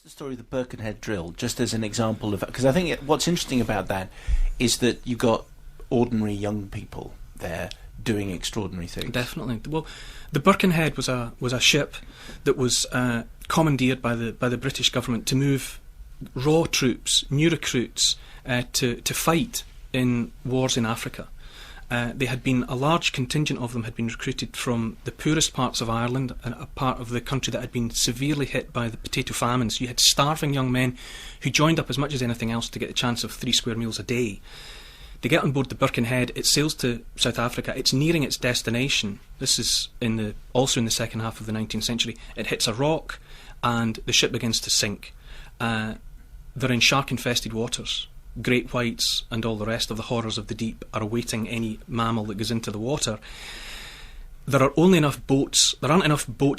the story of the Birkenhead drill, just as an example of, because I think what's interesting about that is that you got ordinary young people there doing extraordinary things. Definitely. Well, the Birkenhead was a ship that was commandeered by the British government to move raw troops, new recruits, to fight in wars in Africa. They had been, a large contingent of them had been recruited from the poorest parts of Ireland, and a part of the country that had been severely hit by the potato famines. You had starving young men who joined up as much as anything else to get the chance of 3 square meals a day. They get on board the Birkenhead, it sails to South Africa, it's nearing its destination. This is also in the second half of the 19th century. It hits a rock and the ship begins to sink. They're in shark-infested waters. Great whites and all the rest of the horrors of the deep are awaiting any mammal that goes into the water. There aren't enough boats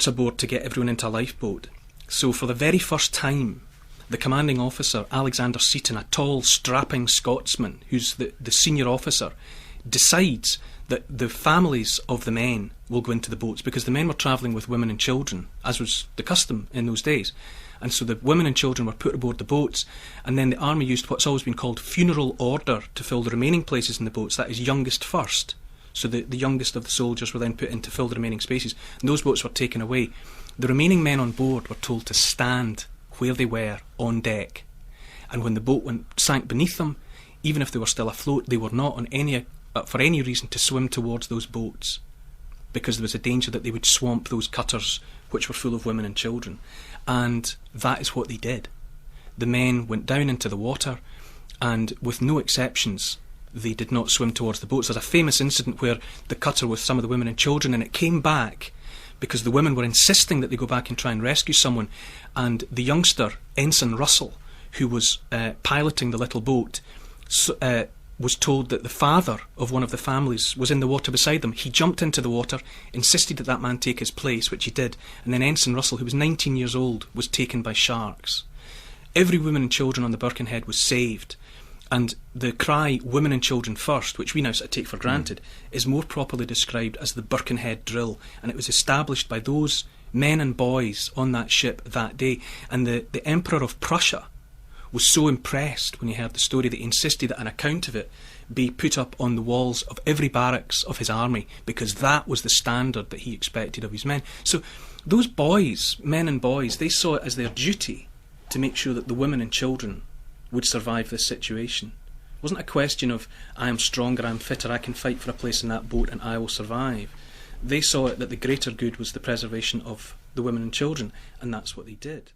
aboard to get everyone into a lifeboat. So for the very first time, the commanding officer, Alexander Seaton, a tall, strapping Scotsman, who's the senior officer, decides that the families of the men will go into the boats, because the men were travelling with women and children, as was the custom in those days. And so the women and children were put aboard the boats, and then the army used what's always been called funeral order to fill the remaining places in the boats, that is youngest first. So the youngest of the soldiers were then put in to fill the remaining spaces, and those boats were taken away. The remaining men on board were told to stand where they were on deck, and when the boat sank beneath them, even if they were still afloat, they were not for any reason to swim towards those boats, because there was a danger that they would swamp those cutters which were full of women and children. And that is what they did. The men went down into the water, and with no exceptions, they did not swim towards the boats. There's a famous incident where the cutter with some of the women and children, and it came back because the women were insisting that they go back and try and rescue someone, and the youngster, Ensign Russell, who was piloting the little boat, was told that the father of one of the families was in the water beside them. He jumped into the water, insisted that that man take his place, which he did, and then Ensign Russell, who was 19 years old, was taken by sharks. Every woman and children on the Birkenhead was saved, and the cry, women and children first, which we now sort of take for granted, is more properly described as the Birkenhead drill, and it was established by those men and boys on that ship that day. And the Emperor of Prussia was so impressed when he heard the story that he insisted that an account of it be put up on the walls of every barracks of his army, because that was the standard that he expected of his men. So those boys, men and boys, they saw it as their duty to make sure that the women and children would survive this situation. It wasn't a question of, I am stronger, I am fitter, I can fight for a place in that boat and I will survive. They saw it that the greater good was the preservation of the women and children, and that's what they did.